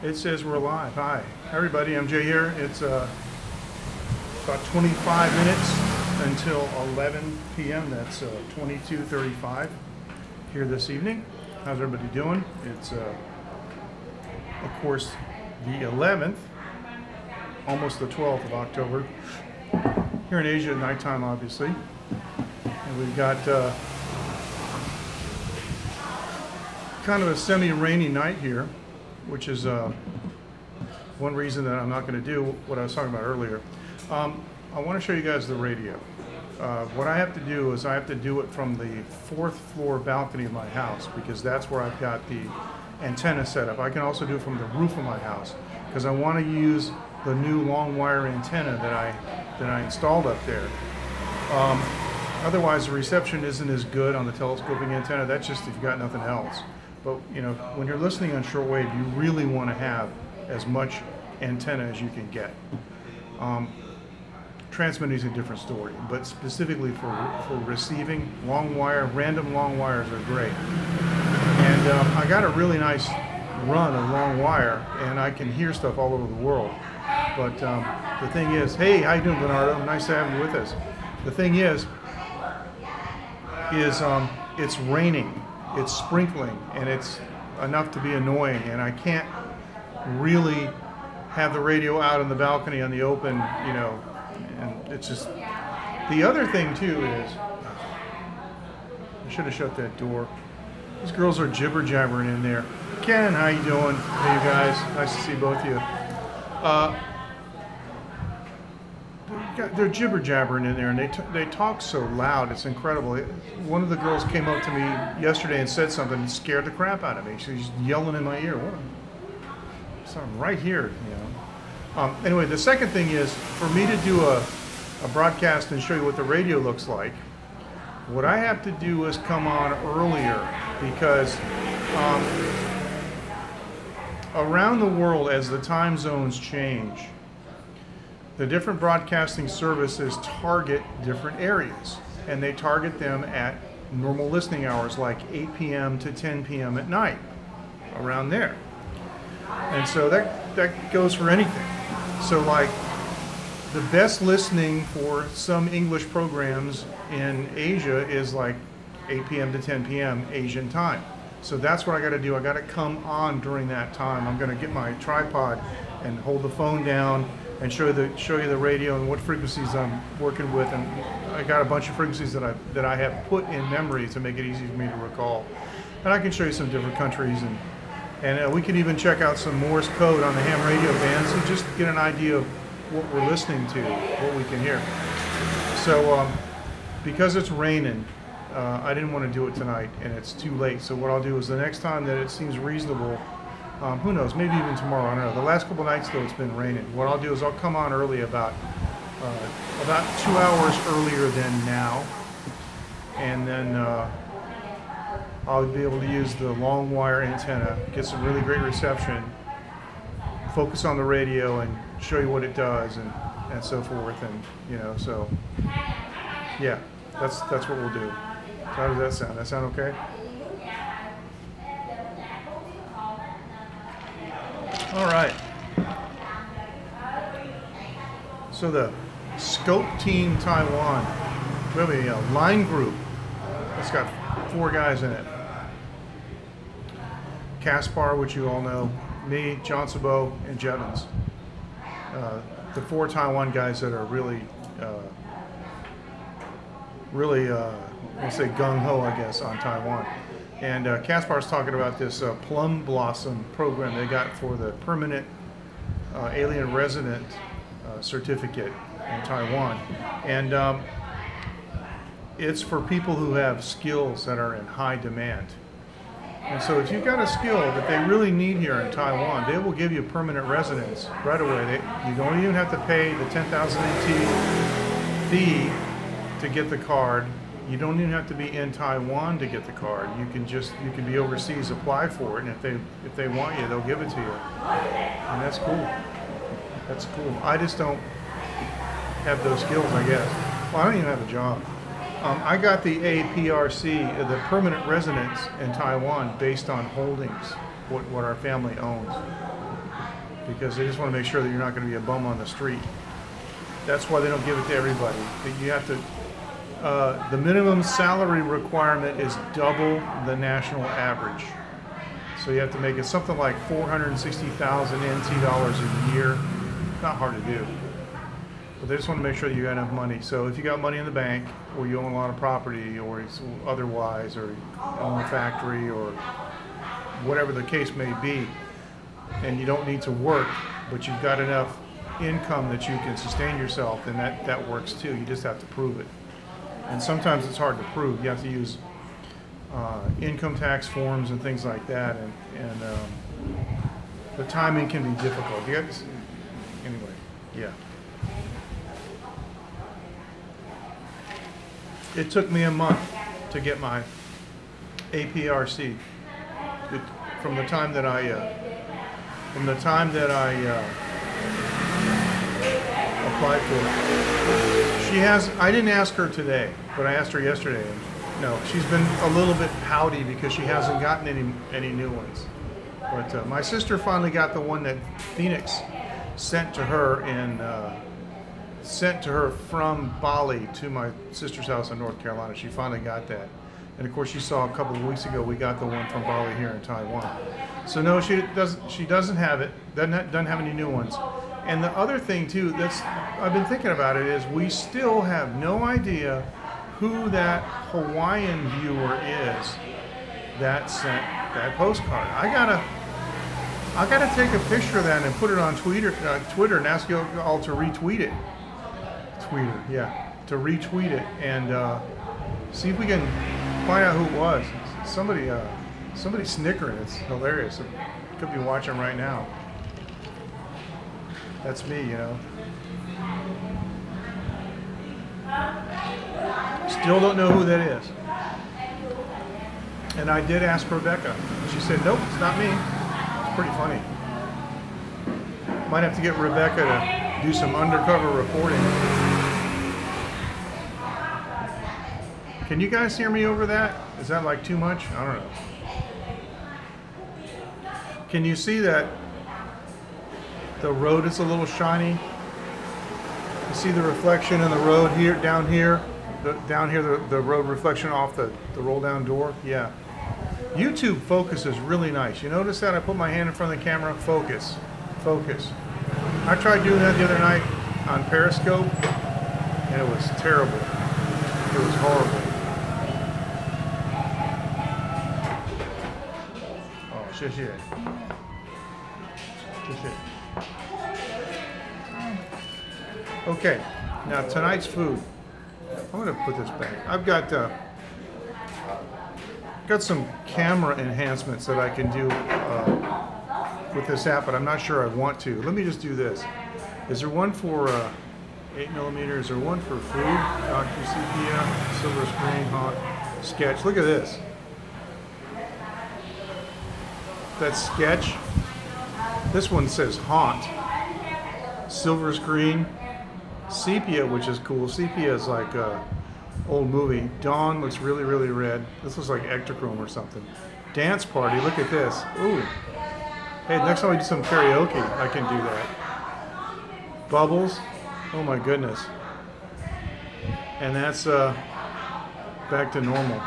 It says we're live. Hi, everybody. MJ here. It's about 25 minutes until 11 p.m. That's 22:35 here this evening. How's everybody doing? It's, of course, the 11th, almost the 12th of October. Here in Asia at nighttime, obviously. And we've got kind of a semi-rainy night here, which is one reason that I'm not going to do what I was talking about earlier. I want to show you guys the radio. What I have to do is I have to do it from the 4th floor balcony of my house because that's where I've got the antenna set up. I can also do it from the roof of my house because I want to use the new long wire antenna that I installed up there. Otherwise, the reception isn't as good on the telescoping antenna. That's just if you've got nothing else. But you know, when you're listening on shortwave, you really want to have as much antenna as you can get. Transmitting is a different story, but specifically for receiving, long wire, random long wires are great. And I got a really nice run of long wire, and I can hear stuff all over the world. But the thing is, hey, how you doing, Bernardo? Nice to have you with us. The thing is it's raining. It's sprinkling, and it's enough to be annoying, and I can't really have the radio out on the balcony on the open, you know, and it's just, the other thing too is, I should have shut that door. These girls are jibber-jabbering in there. Ken, how you doing? Hey, you guys, nice to see both of you. They're jibber-jabbering in there, and they talk so loud, it's incredible. One of the girls came up to me yesterday and said something and scared the crap out of me. She's yelling in my ear. So I'm right here, you know. Anyway, the second thing is, for me to do a broadcast and show you what the radio looks like, what I have to do is come on earlier because around the world, as the time zones change, the different broadcasting services target different areas, and they target them at normal listening hours like 8 p.m. to 10 p.m. at night, around there. And so that goes for anything. So like the best listening for some English programs in Asia is like 8 p.m. to 10 p.m. Asian time. So that's what I got to do. I got to come on during that time. I'm going to get my tripod and hold the phone down and show you the radio and what frequencies I'm working with, and I got a bunch of frequencies that I have put in memory to make it easy for me to recall. And I can show you some different countries, and we can even check out some Morse code on the ham radio bands and just get an idea of what we're listening to, what we can hear. So because it's raining, I didn't want to do it tonight, and it's too late. So what I'll do is the next time that it seems reasonable, who knows, maybe even tomorrow, I don't know. The last couple nights, though, it's been raining. What I'll do is I'll come on early about 2 hours earlier than now, and then I'll be able to use the long wire antenna, get some really great reception, focus on the radio, and show you what it does, and so forth, and you know, so yeah, that's what we'll do. So how does that sound? That sound okay? All right. So the Scope Team Taiwan, we have a line group. It's got 4 guys in it. Caspar, which you all know, me, John Sabo, and Jevons. The 4 Taiwan guys that are really, let's say gung-ho, I guess, on Taiwan. And Kaspar's talking about this Plum Blossom program they got for the permanent alien resident certificate in Taiwan. And it's for people who have skills that are in high demand. And so if you've got a skill that they really need here in Taiwan, they will give you permanent residence right away. You don't even have to pay the 10,000 NT fee to get the card. You don't even have to be in Taiwan to get the card. You can be overseas, apply for it, and if they want you, they'll give it to you. And that's cool. That's cool. I just don't have those skills, I guess. Well, I don't even have a job. I got the APRC, the permanent residence in Taiwan, based on holdings, what our family owns. because they just want to make sure that you're not going to be a bum on the street. That's why they don't give it to everybody. You have to. The minimum salary requirement is double the national average. So you have to make it something like 460,000 NT dollars a year. Not hard to do. But they just want to make sure that you got enough money. So if you got money in the bank, or you own a lot of property, or otherwise, or you own a factory, or whatever the case may be, and you don't need to work, but you've got enough income that you can sustain yourself, then that works too. You just have to prove it. And sometimes it's hard to prove. You have to use income tax forms and things like that, and the timing can be difficult. Anyway, yeah. It took me a month to get my APRC. From the time that I applied for it. I didn't ask her today, but I asked her yesterday. And no, she's been a little bit pouty because she hasn't gotten any new ones. But my sister finally got the one that Phoenix sent to her from Bali to my sister's house in North Carolina. She finally got that. And of course, she saw a couple of weeks ago we got the one from Bali here in Taiwan. So no, she doesn't have it. Doesn't have any new ones. And the other thing too, I've been thinking about it, is we still have no idea who that Hawaiian viewer is that sent that postcard. I gotta take a picture of that and put it on Twitter and ask you all to retweet it. To retweet it and see if we can find out who it was. Somebody snickering. It's hilarious. Could be watching right now. That's me, you know. Still don't know who that is. And I did ask Rebecca. She said, nope, it's not me. It's pretty funny. Might have to get Rebecca to do some undercover reporting. Can you guys hear me over that? Is that like too much? I don't know. Can you see that the road is a little shiny? You see the reflection in the road here, down here? The road reflection off the roll down door? Yeah. YouTube focus is really nice. You notice that? I put my hand in front of the camera, focus. I tried doing that the other night on Periscope, and it was terrible. It was horrible. Oh, shit. Okay, now tonight's food. I'm going to put this back. I've got some camera enhancements that I can do with this app, but I'm not sure I want to. Let me just do this. Is there one for 8mm? Is there one for food? Dr. Sepia, silver screen, haunt, sketch. Look at this. That sketch. This one says haunt, silver screen, sepia, which is cool. Sepia is like a old movie. Dawn looks really, really red. This looks like Ectochrome or something. Dance party. Look at this. Ooh. Hey, next time we do some karaoke, I can do that. Bubbles. Oh my goodness. And that's back to normal.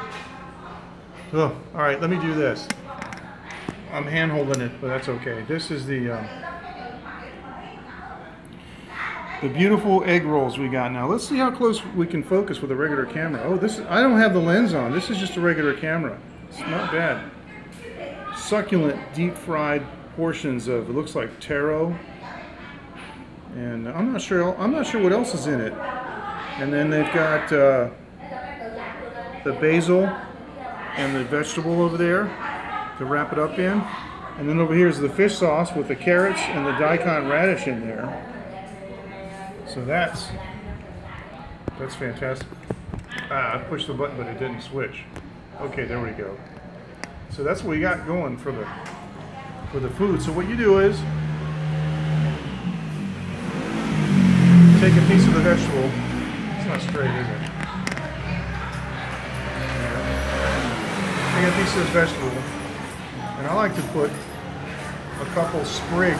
Oh, all right, let me do this. I'm hand holding it, but that's okay. This is the beautiful egg rolls we got now. Let's see how close we can focus with a regular camera. Oh, I don't have the lens on. This is just a regular camera. It's not bad. Succulent deep fried portions of, it looks like taro, and I'm not sure what else is in it. And then they've got the basil and the vegetable over there to wrap it up in. And then over here is the fish sauce with the carrots and the daikon radish in there. So that's fantastic. I pushed the button, but it didn't switch. Okay, there we go. So that's what we got going for the food. So what you do is take a piece of the vegetable. It's not straight, is it? Take a piece of the vegetable, and I like to put a couple sprigs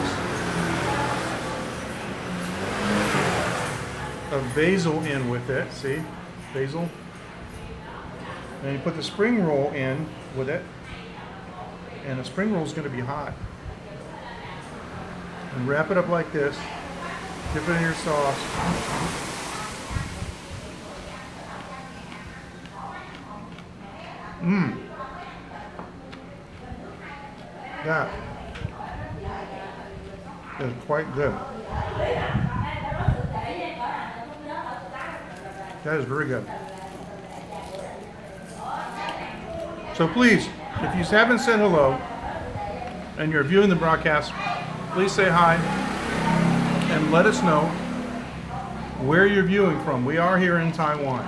of basil in with it. See? Basil. And you put the spring roll in with it. And the spring roll is going to be hot. And wrap it up like this. Dip it in your sauce. Mmm. That is quite good. That is very good. So please, if you haven't said hello and you're viewing the broadcast, please say hi and let us know where you're viewing from. We are here in Taiwan.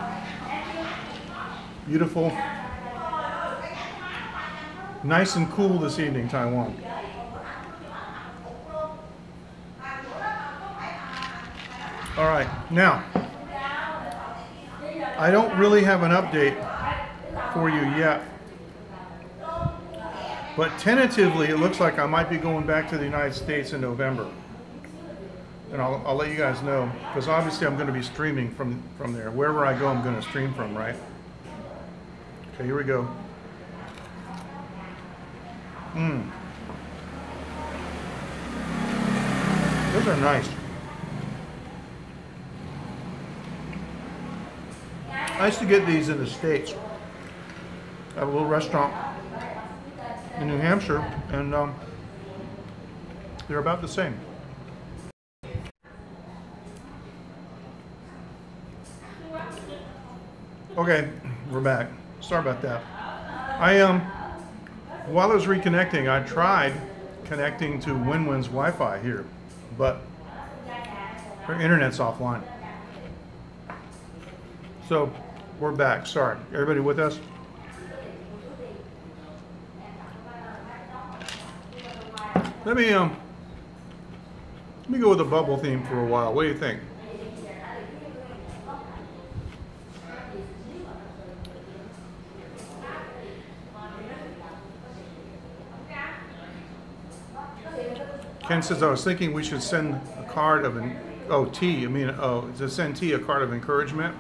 Beautiful. Nice and cool this evening, Taiwan. All right, now, I don't really have an update for you yet, but tentatively it looks like I might be going back to the United States in November. And I'll let you guys know, because obviously I'm going to be streaming from there. Wherever I go, I'm going to stream from, right? Okay, here we go. Those are nice. I used to get these in the States at a little restaurant in New Hampshire, and they're about the same. Okay, we're back. Sorry about that. While I was reconnecting, I tried connecting to Wenwen's Wi-Fi here, but her internet's offline. So we're back. Sorry, everybody with us? Let me go with the bubble theme for a while. What do you think? Ken says, I was thinking we should send a card of to send T a card of encouragement.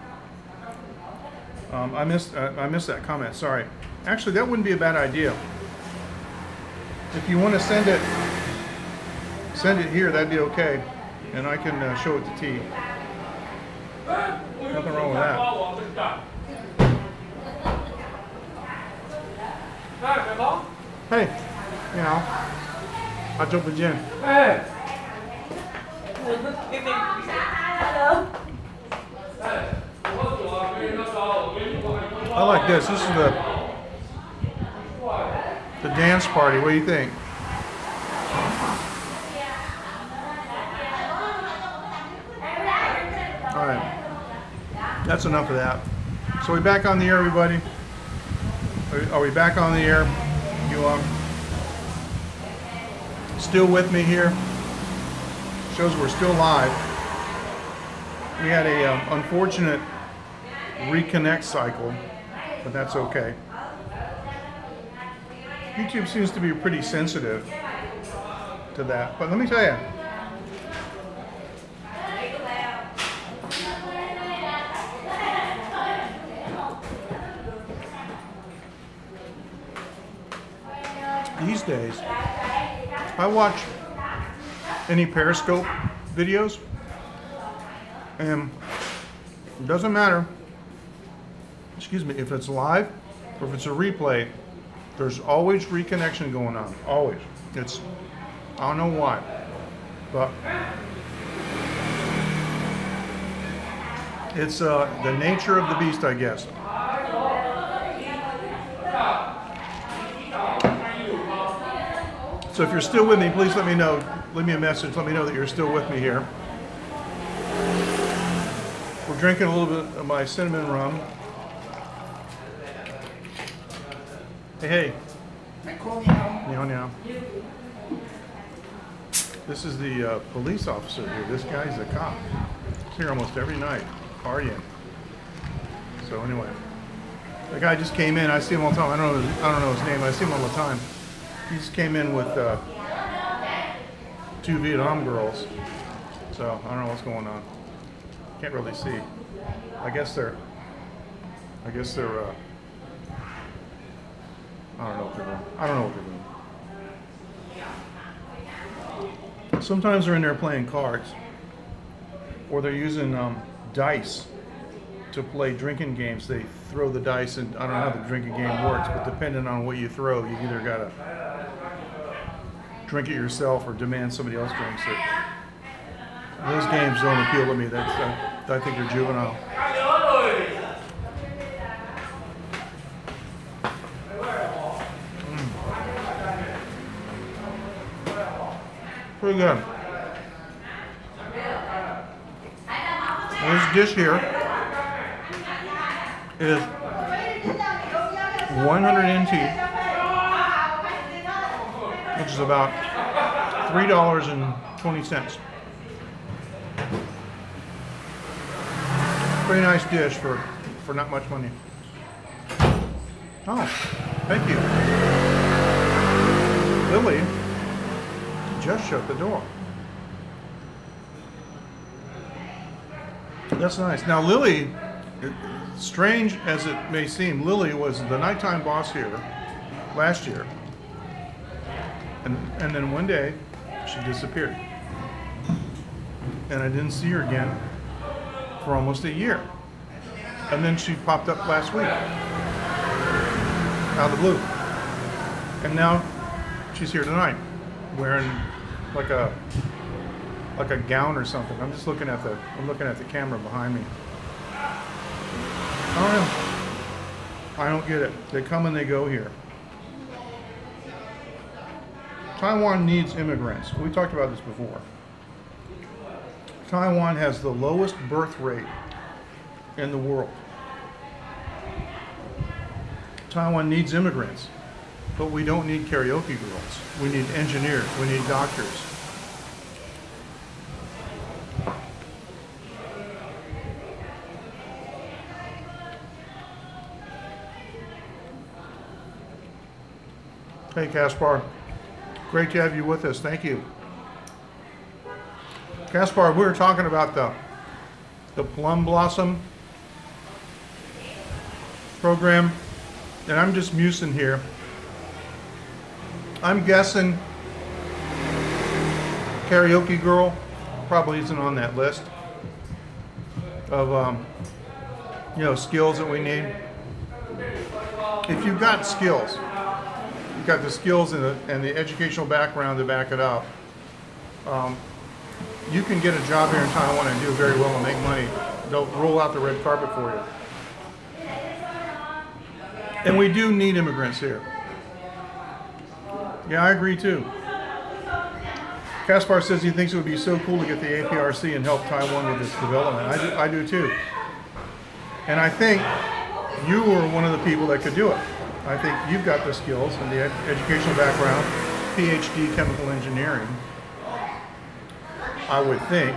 I missed that comment, sorry. Actually, that wouldn't be a bad idea. If you want to send it here, that'd be okay. And I can show it to T. Nothing wrong with that. Hey, you know. 好久不见。哎，I like this. This is the dance party. What do you think? All right. That's enough of that. So we back on the air, everybody? Are we back on the air? You still with me here? Shows we're still live. We had a unfortunate reconnect cycle, but that's okay. YouTube seems to be pretty sensitive to that, but let me tell you, these days, I watch any Periscope videos, and it doesn't matter, excuse me, if it's live or if it's a replay, there's always reconnection going on, always. I don't know why, but it's the nature of the beast, I guess. So if you're still with me, please let me know. Leave me a message. Let me know that you're still with me here. We're drinking a little bit of my cinnamon rum. Hey, hey. Niao, niao. This is the police officer here. This guy's a cop. He's here almost every night, partying. So anyway, the guy just came in. I see him all the time. I don't know his name. I see him all the time. He just came in with 2 Vietnam girls. So I don't know what's going on. can't really see. I guess they're I don't know what they're doing. I don't know what they're doing. Sometimes they're in there playing cards, or they're using dice to play drinking games. They throw the dice, and I don't know how the drinking game works, but depending on what you throw, you either gotta drink it yourself or demand somebody else drinks it. Those games don't appeal to me. I think they're juvenile. Pretty good. This dish here is 100 NT, which is about $3.20. Pretty nice dish for not much money. Oh, thank you. Lily just shut the door. That's nice. Now Lily, strange as it may seem, Lily was the nighttime boss here last year. And then one day she disappeared. And I didn't see her again for almost a year. And then she popped up last week out of the blue. And now she's here tonight wearing like a gown or something. I'm looking at the camera behind me. I don't get it. They come and they go here. Taiwan needs immigrants. We talked about this before. Taiwan has the lowest birth rate in the world. Taiwan needs immigrants, but we don't need karaoke girls. We need engineers. We need doctors. Hey, Kaspar. Great to have you with us. Thank you. Kaspar, we were talking about the Plum Blossom program, and I'm just musing here. I'm guessing Karaoke Girl probably isn't on that list of skills that we need. If you've got skills, you've got the skills and the educational background to back it up, you can get a job here in Taiwan and do very well and make money. They'll roll out the red carpet for you. And we do need immigrants here. Yeah, I agree too. Kaspar says he thinks it would be so cool to get the APRC and help Taiwan with its development. I do too. And I think you are one of the people that could do it. I think you've got the skills and the educational background, PhD chemical engineering, I would think.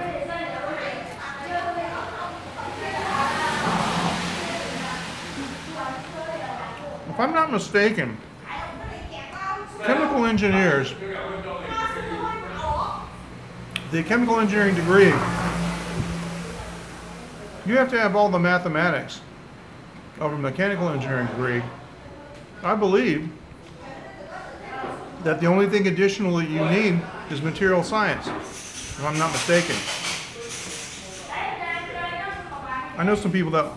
If I'm not mistaken, chemical engineers, the chemical engineering degree, you have to have all the mathematics of a mechanical engineering degree. I believe that the only thing additional that you need is material science, if I'm not mistaken. I know some people that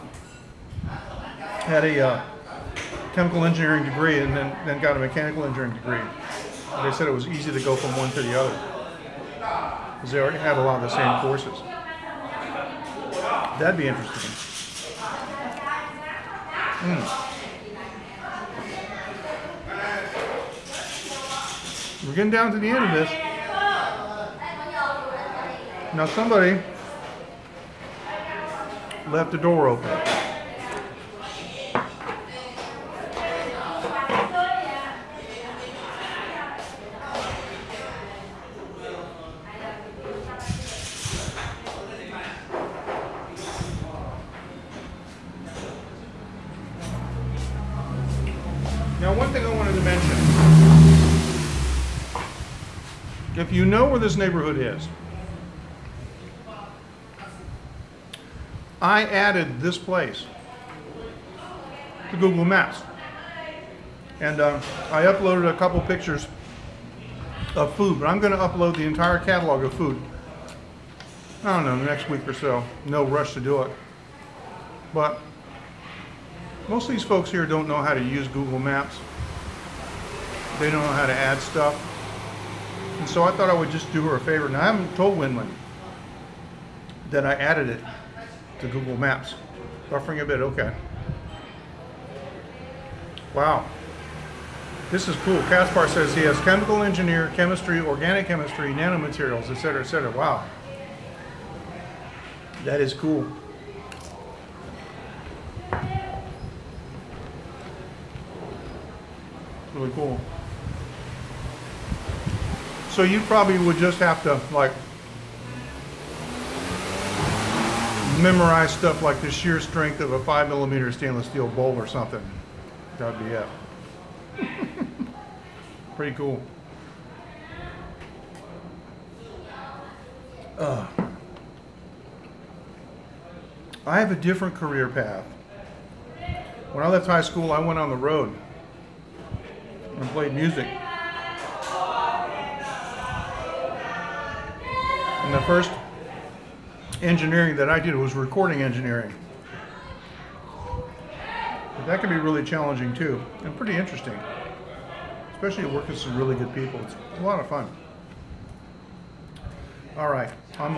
had a chemical engineering degree and then got a mechanical engineering degree. They said it was easy to go from one to the other because they already had a lot of the same courses. That'd be interesting. We're getting down to the end of this. Now somebody left the door open. Now, one thing I wanted to mention, if you know where this neighborhood is, I added this place to Google Maps. And I uploaded a couple pictures of food, but I'm going to upload the entire catalog of food. I don't know, next week or so. No rush to do it. But most of these folks here don't know how to use Google Maps. They don't know how to add stuff. And so I thought I would just do her a favor. Now I haven't told Wenwen that I added it to Google Maps. Buffering a bit, okay. Wow. This is cool. Kaspar says he has chemical engineer, chemistry, organic chemistry, nanomaterials, etc., etc. Wow. That is cool. Really cool. So you probably would just have to like memorize stuff like the shear strength of a 5mm stainless steel bowl or something. That would be it. Pretty cool. I have a different career path. When I left high school, I went on the road and played music. And the first engineering that I did was recording engineering. But that can be really challenging too, and pretty interesting. Especially to work with some really good people. It's a lot of fun. All right, I'm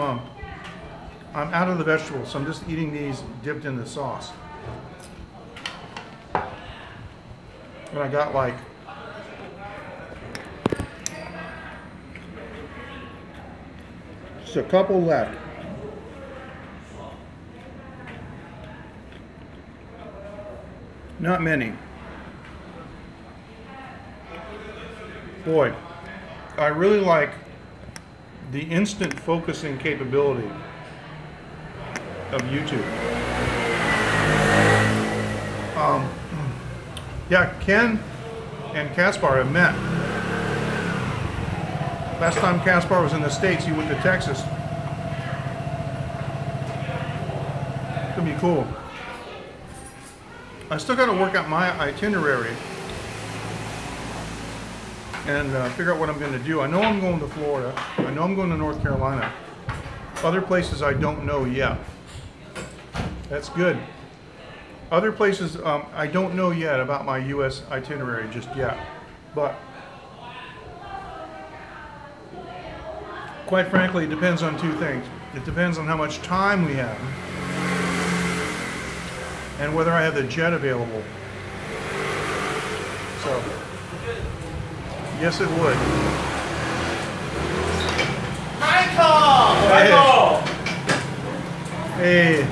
out of the vegetables, so I'm just eating these dipped in the sauce. And I got like just a couple left. Not many. Boy, I really like the instant focusing capability of YouTube. Yeah, Ken and Kaspar have met. Last time Kaspar was in the States, he went to Texas. Could be cool. I still got to work out my itinerary and figure out what I'm going to do. I know I'm going to Florida. I know I'm going to North Carolina. Other places I don't know yet. That's good. Other places I don't know yet about my U.S. itinerary just yet. But quite frankly, it depends on two things. It depends on how much time we have and whether I have the jet available. So, yes, it would. Michael! Hey,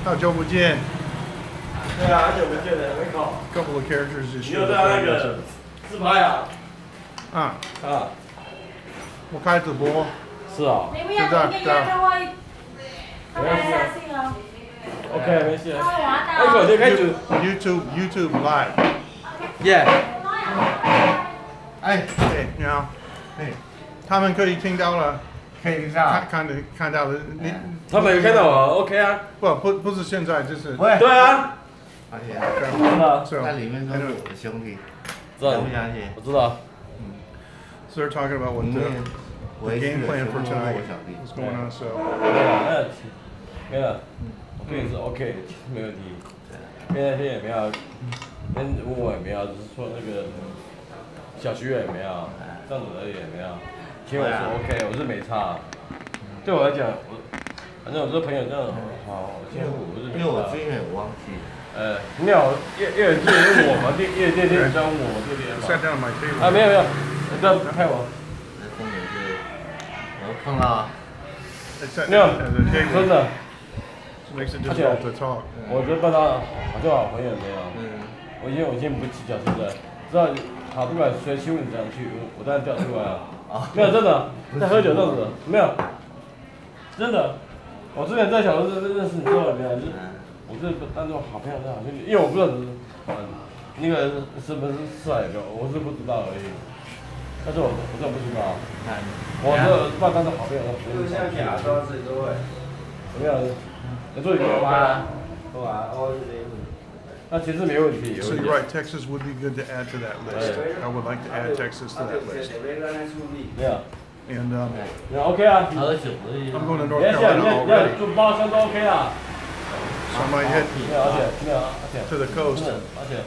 好久不见。对啊，好久不见了 ，Michael。Couple of characters just 你有 showed 在 up. 那个自拍啊？啊，我开直播。是啊。你不要点一个月就会，他会下信哦。OK， 没事。那，Michael 就开始 YouTube Live。 ，Yeah。哎，对，你好，哎，他们可以听到了，可以上，看到了，你他们有看到我 ，OK 啊。不是现在，就是喂，对啊。而且真的。那里面都是我的兄弟，知道相不相信？我知道。So they're talking about what the game plan for tonight. What's going on? So. 没了，我跟你说 OK， 没问题。那天也没有，跟我也没有，只是说那个小徐也没有，这样子而已也没有。听我说 OK， 我是没差。对我来讲，反正我这朋友这样好辛苦，我是没差。因为我之前也忘记。没有，叶这是我嘛，叶教我嘛这边嘛。Sat down at my table. 啊，没有，你不要拍我。那重点是，我碰到。没有，真的。Makes it difficult to talk. 我觉得办到好像好朋友没有。我因为我今天不计较，现在知道好不管谁请你这样去，我当然调出来了。没有真的，在喝酒这样子，没有，真的。我之前在小时候认识你之后没有，就是我是当做好朋友，好兄弟，因为我不知道那个是不是帅哥，我是不知道而已。但是我真的不知道，我是把当做好朋友，不是像假装自己都会。怎么样？你做一个吗？那其实没问题。 So you're right, Texas would be good to add to that list. I would like to add Texas to that list. 没有， And 那 OK 啊。喝酒而已。 I'm going to 你 North 要 Carolina already, 做包厢都 OK 啊。 so I might head 没有，而且 to the coast 而且，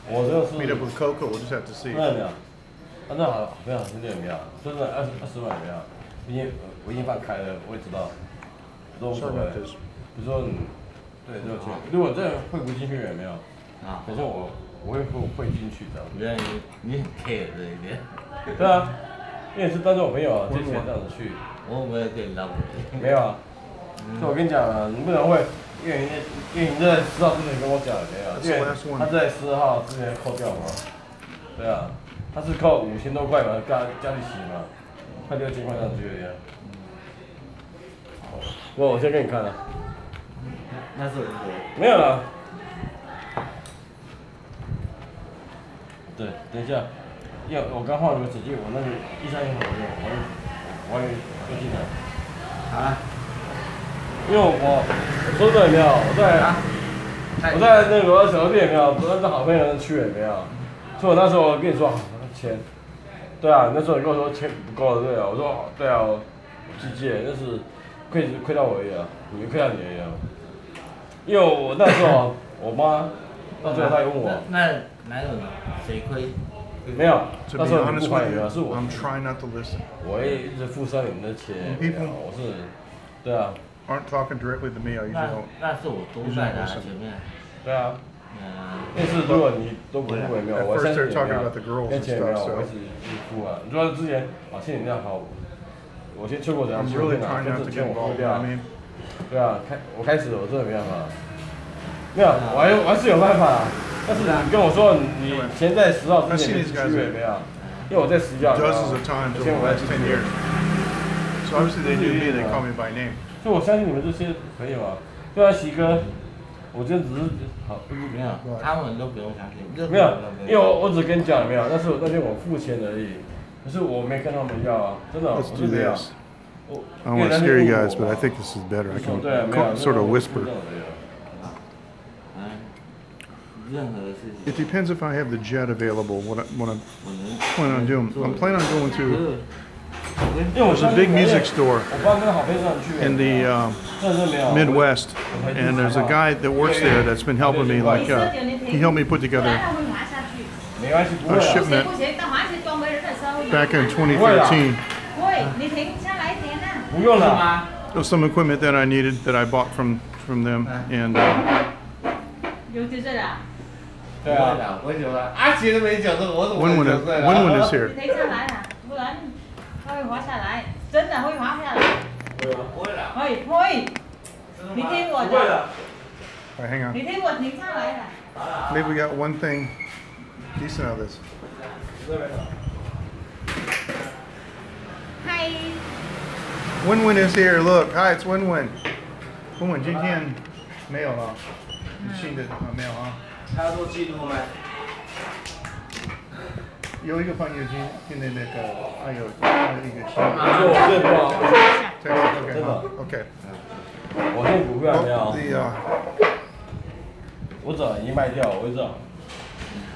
我这个是 meet up with Coco. We'll just have to see. 没有没有，那好没有，真的没有，真的20万没有，我已经放开了，我也知道，都无所 Sorry 谓。 about this. 比如说对这个钱，如果这汇不进去也没有，啊，反正我会进去的。原来你很 care 这一点。对啊，因为是当着我朋友啊，借钱这样子去，我没有跟你聊过。没有啊。所以我跟你讲啊，你不能会，因为你在10号之前跟我讲没有，因为他在10号之前扣掉嘛。对啊，他是扣5000多块嘛，加利息嘛，快6000块上去了呀。我先给你看了。 那是我没有了。对，等一下，因为我刚换了个手机，我那个131好用，我还又进来。啊，因为我说真的没有，我在那个小店没有，那是好朋友的去也没有，所以我那时候我跟你说钱，对啊，那时候你跟我说钱不够了，对啊，我说对啊，我去借，但是亏到我而已啊，你亏到你而已啊。 因为我那时候，我妈到最后她也问我，那哪有谁亏？没有， To 那 be 时候你 honest 不还 with 有 you, 是我， I'm trying not to listen. 我也一直付上你们的钱，没有我是，对啊， Aren't talking directly to me. I usually 那 don't. 那是我都在的前面。对啊，嗯，但是如果你都不付也没有， At 我 first 现在 they're 也 talking 没有 about the girls 跟 and 钱也没 stuff, 有，我 so 一直付啊。你说之前啊，现在那好，我先出国怎样 I'm 去 really 哪， trying 跟 not 这 to 钱 get 我付 involved. 掉 I。mean, 对啊，我开始我真的没办法，没有，我还是有办法，但是你跟我说你钱在10号之前你去也没有，因为我在11号。 dozens of times over the last 10 years. So obviously they do me. They call me by name. 所以我相信你们这些朋友啊，对啊，喜哥，我真的只是好，没有，他们都不用相信。没有，因为我只跟你讲没有，那天我付钱而已，可是我没跟他们要啊，真的， Let's 我 do 是没有。 this. I don't want to scare you guys, but I think this is better. I 对啊，没有 can sort of whisper. 任何事情， It depends if I have the jet available. What I'm 我能 planning on doing. I'm planning on going to. 因为我 There's a big music store 我帮那个好朋友上去 in the 真的是没有 Midwest, and there's a guy that works there that's been helping me. Like he helped me put together 它会滑下去。没关系，不会 a 啊。 shipment 不行，等滑雪装没人的时候。 back in 2013 会，你停下来一点啊。不用了。 of some equipment that I needed that I bought from them, and 有几岁了？对啊。我酒了，阿奇都没酒，这我怎么 Wenwen is here. 你停下来了，不然它会滑下来，真的会滑下来。不会了，会，你听我不会的，的。 all right, hang on. 你听我停下来了。 Maybe we got one thing decent out of this. 嗨， Wenwen is here. Look, hi, it's Wenwen. Wenwen, 今天没有了，你新的没有啊？他要做记录吗？有一个朋友今天那个还有一个新的。就我这不好， Okay, 真的 okay. 我现在股票没有， The 我早已经卖掉，我知道。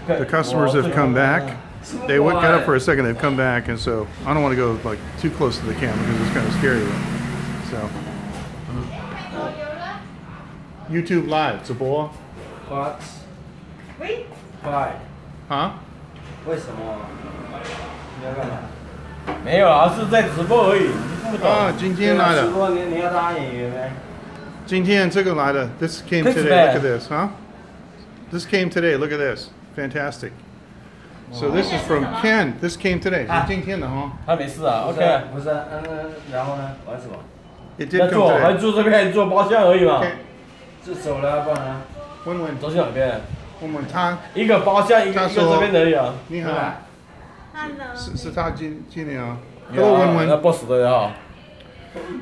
the customers have come back. They got up for a second. They've come back, and so I don't want to go like too close to the camera because it's kind of scary. So 有了。 YouTube Live 直播 What? 喂， Why? 啊？为什么？你要干嘛？没有啊，是在直播而已，你听不懂。啊，今天来的，直播你要当演员呗？今天这个来的。This came Thanks, today. man. Look at this, huh? This came today. Look at this. Fantastic. So this is from Ken. This came today. 是今天的哈。他没事啊不是，OK。不是，然后呢？玩什么？ It 在 did 做， come 还 today. 做这边还做包厢而已嘛。 Okay. 是走了，不然呢？温温，走去哪边？温温，他一个包厢，一个这边而已啊。你好，是他今年啊。有 Hello, 啊 Wenwen. 那 boss 的啊。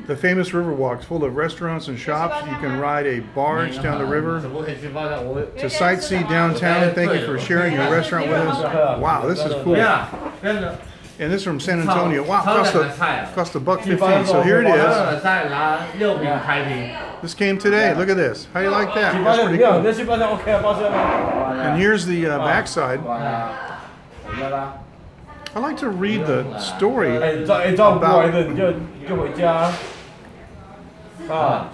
The famous river walks full of restaurants and shops. You can ride a barge down the river 怎么可以去报道？我 to sightsee downtown. Thank you for sharing your restaurant with us. Wow, this is cool. 跟着 And this is from San Antonio. Wow, 超 cost 两个菜啊， $1.50. So here it is. 的菜拿6瓶开瓶， This came today. Look at this. How do you like that? 去包 That's 厢 pretty 没有？ cool. 那去包厢 OK 啊，包厢吗？ And here's the backside. 来啦， I like to read the story. 照顾不完的你就回家。啊，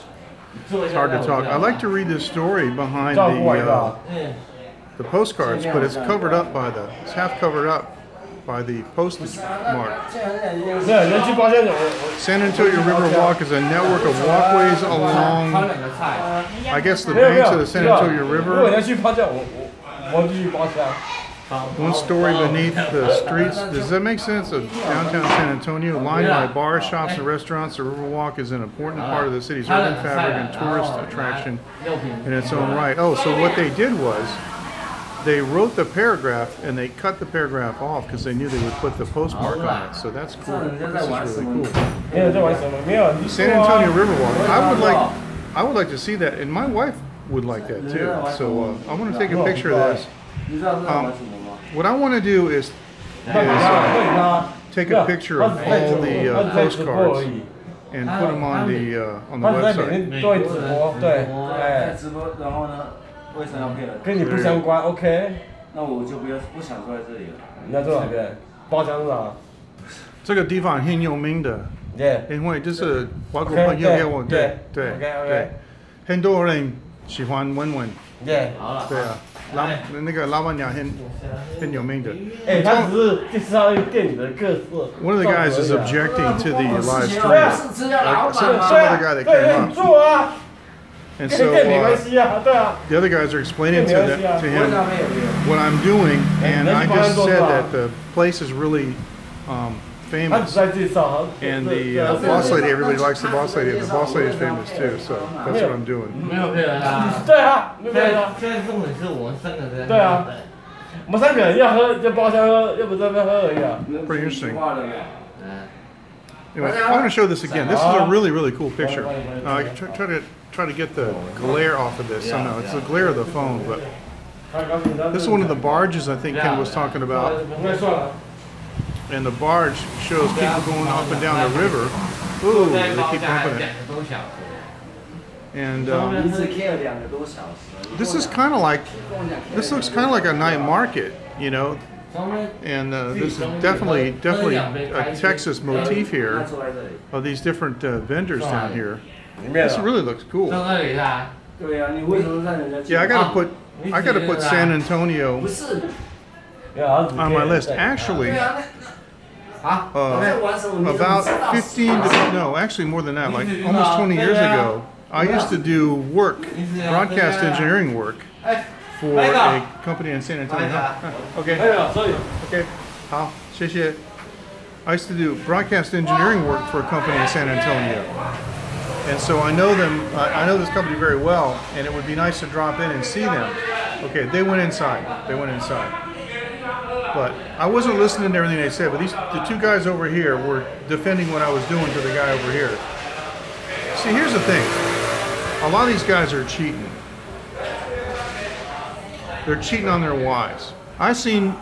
It's hard to talk. I like to read the story behind 照顾完的。 the postcards, but it's covered up by it's half covered up by the postage mark. 没有，人去包厢我 San Antonio River Walk is a network of walkways along, 两个菜， I guess, the 没有没 banks 有 of the San Antonio 如果 River. 你要去包厢，我就去包厢。 One story beneath the streets. Does that make sense? Of downtown San Antonio, lined by bars, shops, and restaurants, the Riverwalk is an important part of the city's urban fabric and tourist attraction 肉品 in its own right. Oh, so what they did was they wrote the paragraph and they cut the paragraph off because they knew they would put the postmark on it. So that's cool. This is really cool. 没有在玩什么？没有。你说 San 啊 Antonio Riverwalk. I would like to see that, and my wife would like that too. So I'm going to take a picture of this. 你知道这在玩什么吗？ What I want to do is 对他 take a picture of all the postcards and put them on the 他只在每 website. 天都会直播，对，在哎，直播，然后呢，为什么要骗人？跟你不相关，OK。那我就不想坐在这里了。你要坐哪边？包厢是吧？这个地方很有名的，耶。因为就是外国 OK，朋友给我，对对 OK，OK 对，很多人喜欢文文，耶。对啊，那个老板娘很有名的。哎，他只是介绍店里的各色。 One of the guys is objecting to the live 对啊， stream. 是吃掉老 Some 板 other 吗？ guy that 对， came 你 up, 做啊， and 跟 so 店没关系啊，对啊。 the other guys are explaining to 我 him 那边有没有？ what I'm doing, and I just said Yeah. that the place is really 他只 famous. 在介绍， And the boss lady, everybody likes the boss lady, and the boss lady is famous too, so that's what I'm doing. 没有骗人啊。对啊，没有现啊在，现在重点是我们三个人。对啊我们三个人要喝就包厢喝，要不在那边喝而已啊。 Pretty interesting. 画了没有？ Anyway, I want to show this again. This is a really, really cool picture. I try to get the glare off of this somehow. It's the glare of the phone, but this is one of the barges I think Ken was talking about. 那算了， And the barge shows people going up and down the river. Ooh, they keep bumping it. 2个多小时。 And 你只 care 2个多小时。 this is kind of like, this looks kind of like a night market, you know. 上面 And this is definitely a Texas motif 那 here 坐在这里。 of these different vendors down here. 里面 This 啊， really looks cool. 在那里啦。对啊，你为什么让人家进？ Yeah, I gotta put San Antonio 不是。 on my list. Actually, 对啊，啊， 在玩什么？你怎么 about 知道15 to no, actually more than that, like almost 20 years ago, I used to do work, broadcast engineering work for a company in San Antonio. Okay, 没有，所以 okay, 好，谢谢. I used to do broadcast engineering work for a company in San Antonio. And so I know them, I know this company very well, and it would be nice to drop in and see them. Okay, they went inside. But I wasn't listening to everything they said, but the two guys over here were defending what I was doing to the guy over here. See, here's the thing. A lot of these guys are cheating. They're cheating on their wives. I've seen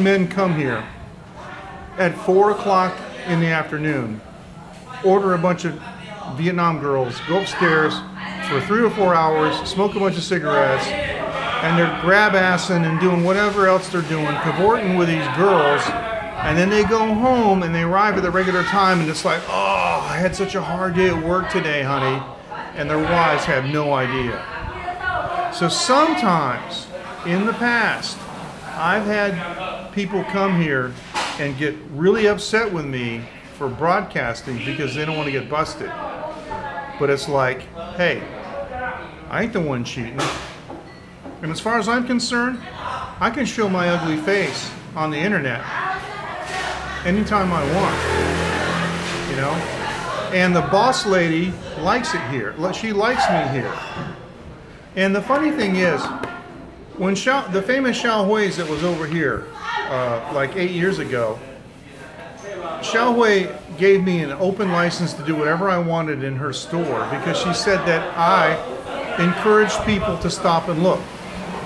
men come here at 4 o'clock in the afternoon, order a bunch of Vietnam girls, go upstairs for 3 or 4 hours, smoke a bunch of cigarettes, and they're grab-assing and doing whatever else they're doing, cavorting with these girls, and then they go home and they arrive at the regular time and it's like, oh, I had such a hard day at work today, honey, and their wives have no idea. So sometimes, in the past, I've had people come here and get really upset with me for broadcasting because they don't want to get busted. But it's like, hey, I ain't the one cheating. And as far as I'm concerned, I can show my ugly face on the internet anytime I want, you know? And the boss lady likes it here. She likes me here. And the funny thing is, when the famous Xiao Hui's that was over here, like 8 years ago, Xiao Hui gave me an open license to do whatever I wanted in her store because she said that I encouraged people to stop and look.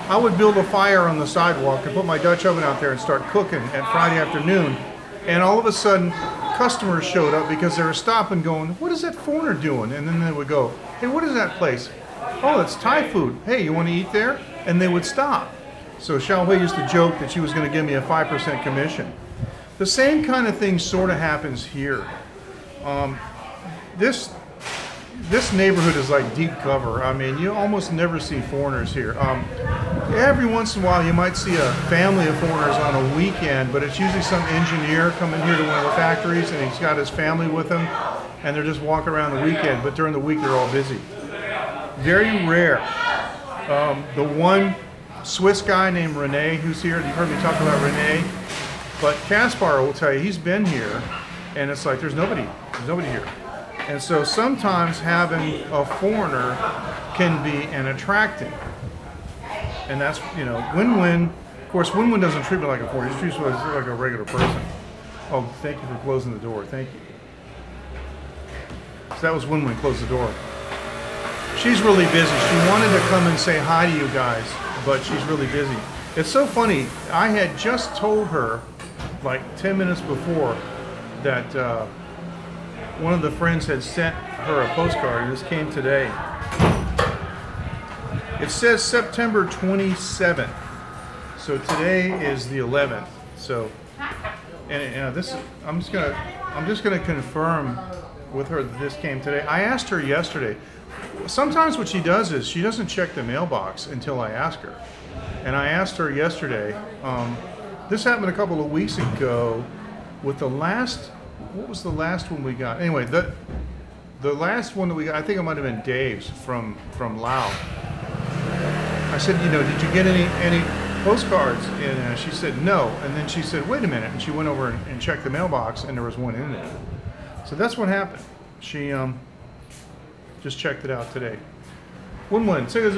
I would build a fire on the sidewalk and put my Dutch oven out there and start cooking at Friday afternoon, and all of a sudden customers showed up because they were stopping going, what is that foreigner doing? And then they would go, hey, what is that place? Oh, it's Thai food. Hey, you want to eat there? And they would stop. So Xiaohui used to joke that she was going to give me a 5% commission. The same kind of thing sort of happens here. This neighborhood is like deep cover. I mean, you almost never see foreigners here. Every once in a while, you might see a family of foreigners on a weekend, but it's usually some engineer coming here to one of the factories, and he's got his family with him, and they're just walking around the weekend. But during the week, they're all busy. Very rare. The one Swiss guy named Rene who's here. You've heard me talk about Rene, but Kaspar will tell you he's been here, and it's like there's nobody here. And so sometimes having a foreigner can be an attractant. And that's, Wenwen, of course, Wenwen doesn't treat me like a foreigner. He treats me like a regular person. Oh, thank you for closing the door. Thank you. So that was Wenwen, close the door. She's really busy. She wanted to come and say hi to you guys, but she's really busy. It's so funny. I had just told her, like 10 minutes before, that one of the friends had sent her a postcard, and this came today. It says September 27th, so today is the 11th. So, and this, I'm just gonna confirm with her that this came today. I asked her yesterday. Sometimes what she does is she doesn't check the mailbox until I ask her, and I asked her yesterday. This happened a couple of weeks ago with the last. What was the last one we got? Anyway, the last one that we got, I think it might have been Dave's from Lao. I said, did you get any postcards? And she said no. And then she said, wait a minute. And she went over and checked the mailbox, and there was one in there. So that's what happened. She just checked it out today. Wenwen, 这个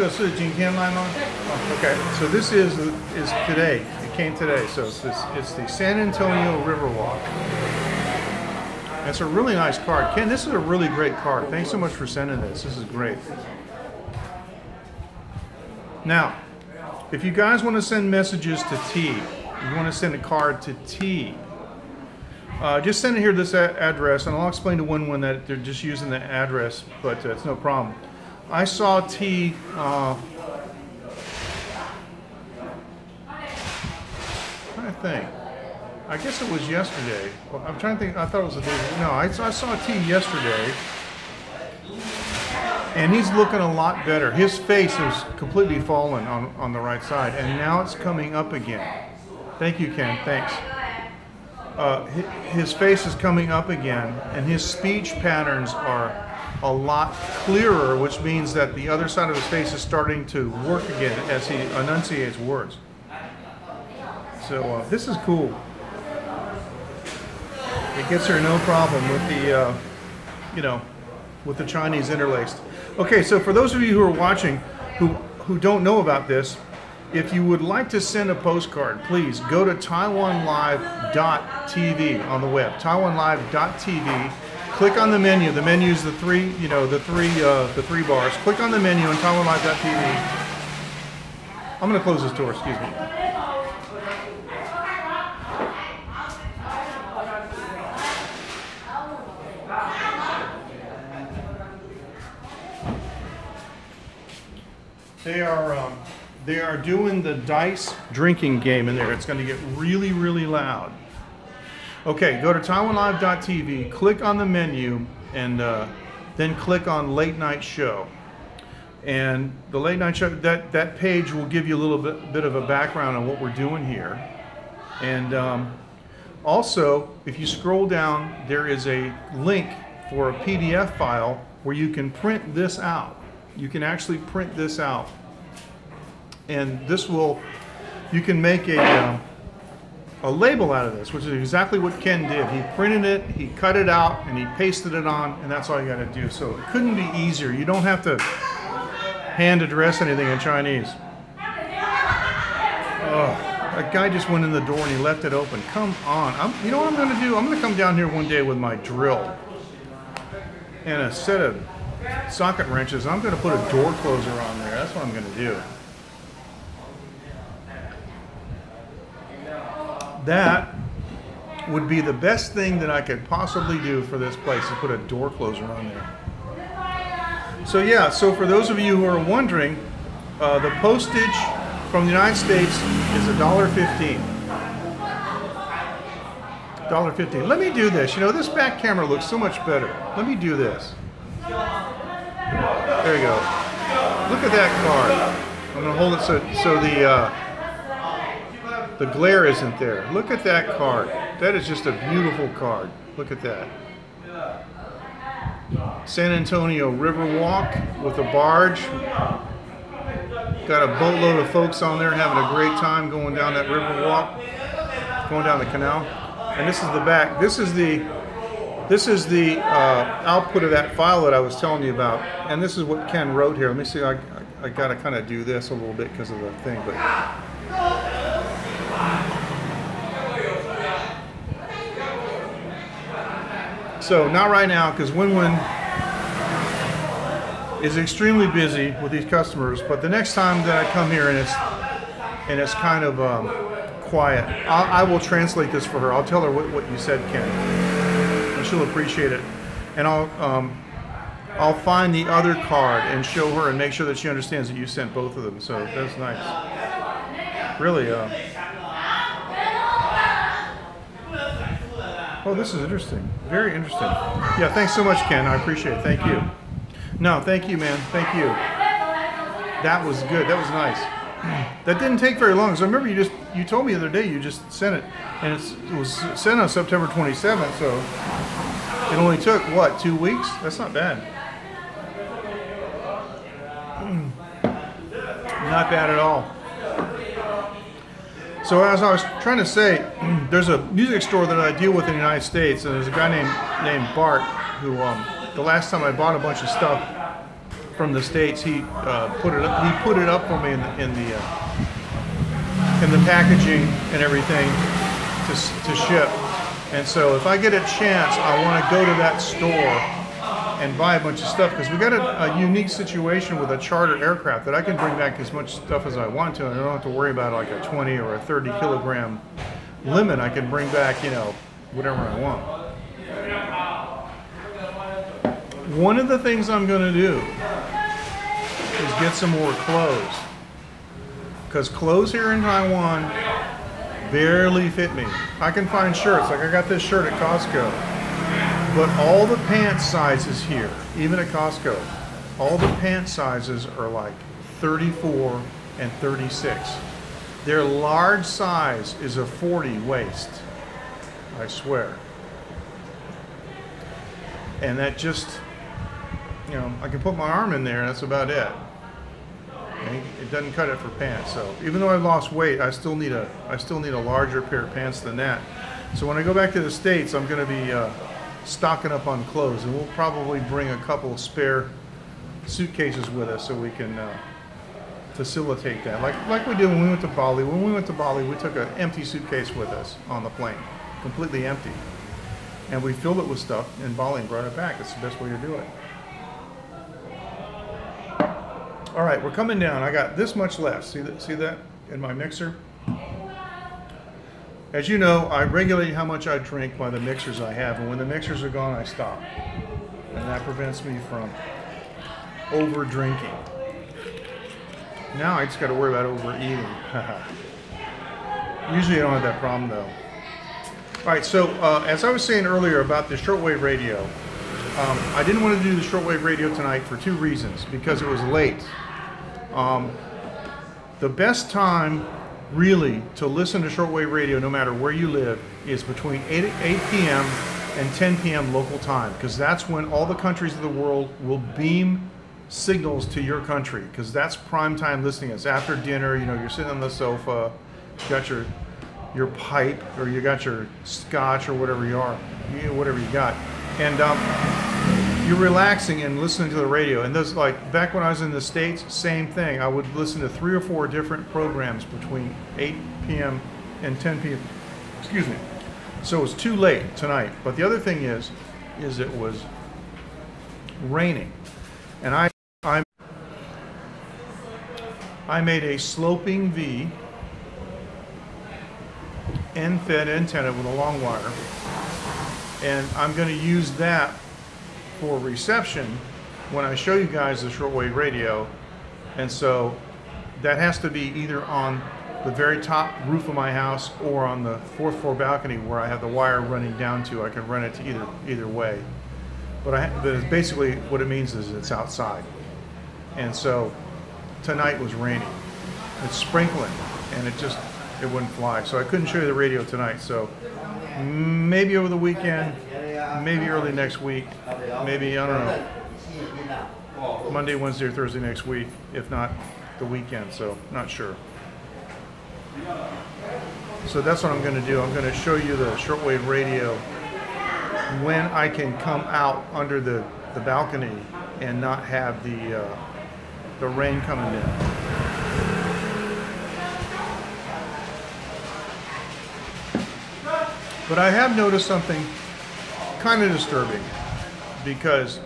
是今天来吗? Okay, so this is today. It came today. So it's the San Antonio Riverwalk. That's a really nice card. Ken, this is a really great card. Thanks so much for sending this. This is great. Now, if you guys want to send messages to T, you want to send a card to T, just send it here to this address, and I'll explain to Wenwen that they're just using the address, but it's no problem. I saw T. I'm trying to think. I guess it was yesterday. Well, I'm trying to think. I thought it was a day. No, I saw T yesterday, and he's looking a lot better. His face is completely fallen on the right side, and now it's coming up again. Thank you, Ken. Thanks. His face is coming up again, and his speech patterns are a lot clearer, which means that the other side of his face is starting to work again as he enunciates words. So this is cool. It gets her no problem with the, with the Chinese interlaced. Okay, so for those of you who are watching who don't know about this, if you would like to send a postcard, please go to taiwanlive.tv on the web. taiwanlive.tv. Click on the menu. The menu is the three bars. Click on the menu on taiwanlive.tv. I'm going to close this door. Excuse me. They are doing the dice drinking game in there. It's going to get really, really loud. Okay, go to taiwanlive.tv, click on the menu, and then click on Late Night Show. And the Late Night Show, that page will give you a little bit of a background on what we're doing here. And also, if you scroll down, there is a link for a PDF file where you can print this out. You can actually print this out. And this will, you can make a label out of this, which is exactly what Ken did. He printed it, he cut it out, and he pasted it on, and that's all you got to do. So it couldn't be easier. You don't have to hand address anything in Chinese. That guy just went in the door and he left it open. Come on. You know what I'm going to do? I'm going to come down here one day with my drill and a set of socket wrenches. I'm going to put a door closer on there. That's what I'm going to do. That would be the best thing that I could possibly do for this place is put a door closer on there. So yeah, so for those of you who are wondering, the postage from the United States is $1.15. $1.15. Let me do this. You know, this back camera looks so much better. Let me do this. There you go. Look at that card. I'm going to hold it so the glare isn't there. Look at that card. That is just a beautiful card. Look at that. San Antonio River Walk with a barge. Got a boatload of folks on there having a great time going down that river walk, going down the canal. And this is the back. This is the output of that file that I was telling you about. And this is what Ken wrote here. Let me see. I got to kind of do this a little bit because of the thing, but. So not right now because Wenwen is extremely busy with these customers. But the next time that I come here and it's kind of quiet, I will translate this for her. I'll tell her what you said, Ken, and she'll appreciate it. And I'll find the other card and show her and make sure that she understands that you sent both of them. So that's nice. Really. Oh, this is interesting. Very interesting. Yeah, thanks so much, Ken. I appreciate it. Thank you. No, thank you, man. Thank you. That was good. That was nice. That didn't take very long. So I remember you told me the other day you just sent it, and it was sent on September 27th. So it only took what, 2 weeks? That's not bad. Not bad at all. So as I was trying to say, there's a music store that I deal with in the United States, and there's a guy named Bart who, the last time I bought a bunch of stuff from the States, he put it up for me in the packaging and everything to ship. And so if I get a chance, I want to go to that store and buy a bunch of stuff because we got a unique situation with a charter aircraft that I can bring back as much stuff as I want to, and I don't have to worry about like a 20 or a 30 kilogram limit. I can bring back, you know, whatever I want. One of the things I'm going to do is get some more clothes, because clothes here in Taiwan barely fit me. I can find shirts, like I got this shirt at Costco. But all the pant sizes here, even at Costco, all the pant sizes are like 34 and 36. Their large size is a 40 waist, I swear. And that just, you know, I can put my arm in there and that's about it. And it doesn't cut it for pants. So even though I lost weight, I still need a larger pair of pants than that. So when I go back to the States, I'm going to be stocking up on clothes, and we'll probably bring a couple spare suitcases with us so we can facilitate that. Like we did when we went to Bali. When we went to Bali, we took an empty suitcase with us on the plane, completely empty. And we filled it with stuff in Bali and brought it back. It's the best way to do it. All right, we're coming down. I got this much left. See that in my mixer? As you know, I regulate how much I drink by the mixers I have, and when the mixers are gone, I stop. And that prevents me from over drinking. Now I just got to worry about overeating. Usually I don't have that problem though. All right, so as I was saying earlier about the shortwave radio, I didn't want to do the shortwave radio tonight for two reasons. Because it was late. The best time really to listen to shortwave radio, no matter where you live, is between 8 p.m. and 10 p.m. local time, because that's when all the countries of the world will beam signals to your country, because that's prime time listening. It's after dinner, you know, you're sitting on the sofa, you got your pipe, or you got your scotch, or whatever whatever you got, and you're relaxing and listening to the radio. And those, like back when I was in the States, same thing. I would listen to 3 or 4 different programs between 8 p.m. and 10 p.m. Excuse me. So it was too late tonight. But the other thing is it was raining, and I made a sloping V end-fed antenna with a long wire, and I'm going to use that for reception when I show you guys the shortwave radio. And so that has to be either on the very top roof of my house or on the 4th floor balcony where I have the wire running down to. I can run it to either way. But basically what it means is it's outside. And so tonight was raining. It's sprinkling, and it wouldn't fly. So I couldn't show you the radio tonight. So maybe over the weekend, maybe early next week, maybe, I don't know, Monday, Wednesday, or Thursday next week, if not the weekend. So not sure. So that's what I'm going to do. I'm going to show you the shortwave radio when I can come out under the balcony and not have the rain coming in. But I have noticed something kind of disturbing because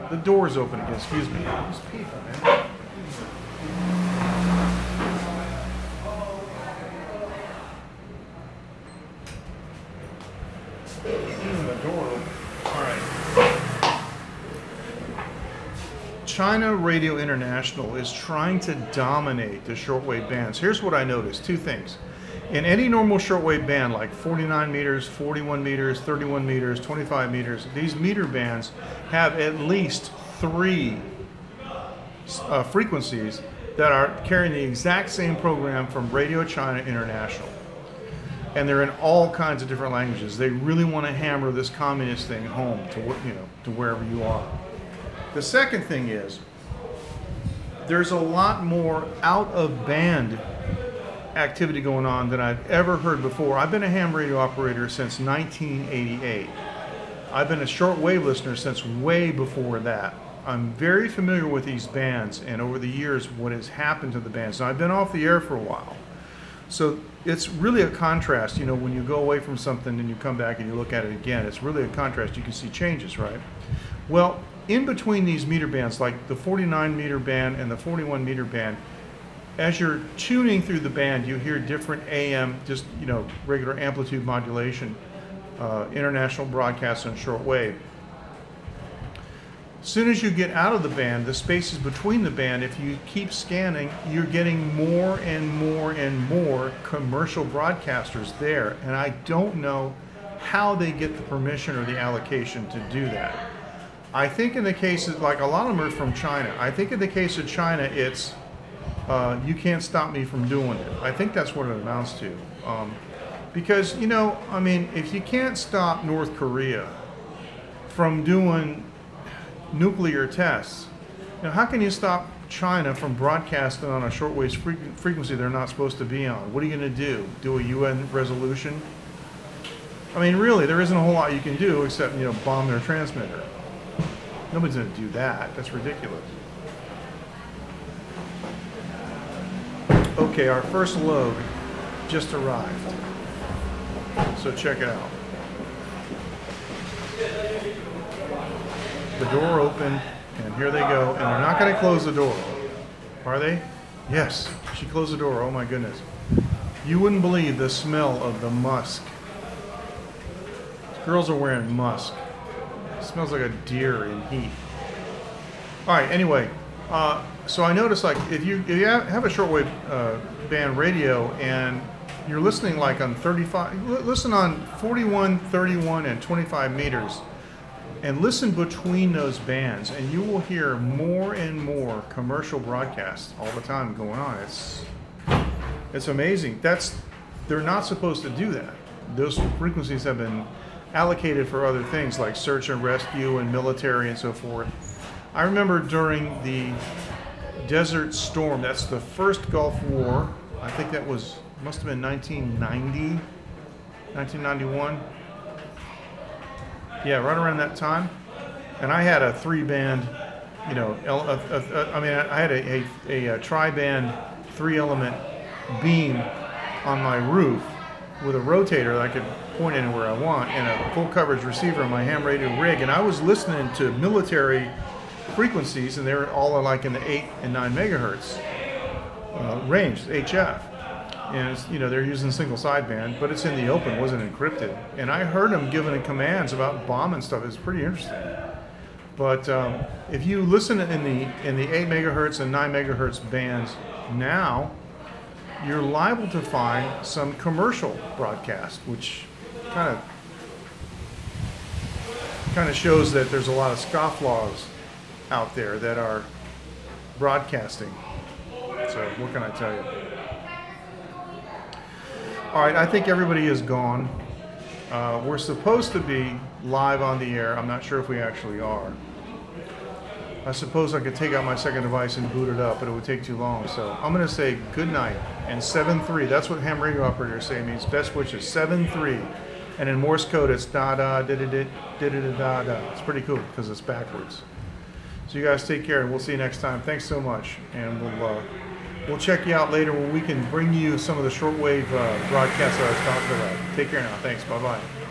the door's open again. Excuse me. These people, man. The door open. All right. China Radio International is trying to dominate the shortwave bands. Here's what I noticed. Two things. In any normal shortwave band, like 49 meters, 41 meters, 31 meters, 25 meters, these meter bands have at least 3 frequencies that are carrying the exact same program from Radio China International. And they're in all kinds of different languages. They really want to hammer this communist thing home to wherever you are. The second thing is, there's a lot more out-of-band activity going on than I've ever heard before. I've been a ham radio operator since 1988. I've been a shortwave listener since way before that. I'm very familiar with these bands, and over the years what has happened to the bands. Now, I've been off the air for a while, so it's really a contrast. When you go away from something and you come back and you look at it again, it's really a contrast. You can see changes, right? Well, in between these meter bands, like the 49 meter band and the 41 meter band, as you're tuning through the band, you hear different AM, just regular amplitude modulation, international broadcasts on shortwave. As soon as you get out of the band, the spaces between the band, if you keep scanning, you're getting more and more and more commercial broadcasters there. And I don't know how they get the permission or the allocation to do that. I think in the cases, like a lot of them are from China. I think in the case of China, it's you can't stop me from doing it. I think that's what it amounts to. Because, if you can't stop North Korea from doing nuclear tests, how can you stop China from broadcasting on a shortwave frequency they're not supposed to be on? What are you going to do? Do a UN resolution? Really, there isn't a whole lot you can do except, bomb their transmitter. Nobody's going to do that. That's ridiculous. Okay, our first load just arrived. So check it out. The door opened, and here they go. And they're not going to close the door. Are they? Yes, she closed the door. Oh my goodness. You wouldn't believe the smell of the musk. These girls are wearing musk. It smells like a deer in heat. All right, anyway. So I noticed, like, if you have a shortwave band radio and you're listening like on 35, listen on 41, 31, and 25 meters, and listen between those bands, and you will hear more and more commercial broadcasts all the time going on. It's amazing. They're not supposed to do that. Those frequencies have been allocated for other things like search and rescue and military and so forth. I remember during the Desert Storm, that's the first Gulf War. I think that must have been 1990, 1991. Yeah, right around that time. And I had a 3-band, I had a tri-band 3-element beam on my roof with a rotator that I could point anywhere I want and a full coverage receiver on my ham radio rig. And I was listening to military frequencies, and they were all like in the 8 and 9 megahertz range, HF. and it's, they're using single sideband, but it's in the open, wasn't encrypted. And I heard them giving it commands about bombing stuff. It's pretty interesting. But if you listen in the 8 megahertz and 9 megahertz bands now, you're liable to find some commercial broadcast, which kind of shows that there's a lot of scofflaws out there that are broadcasting. So what can I tell you? All right, I think everybody is gone. We're supposed to be live on the air. I'm not sure if we actually are. I suppose I could take out my second device and boot it up, but it would take too long. So I'm going to say good night and 7-3. That's what ham radio operators say means best wishes. 7-3. And in Morse code, it's da da da da da da da da da. It's pretty cool because it's backwards. So you guys take care, and we'll see you next time. Thanks so much, and we'll check you out later when we can bring you some of the shortwave broadcasts that I was talking about. Take care now. Thanks. Bye bye.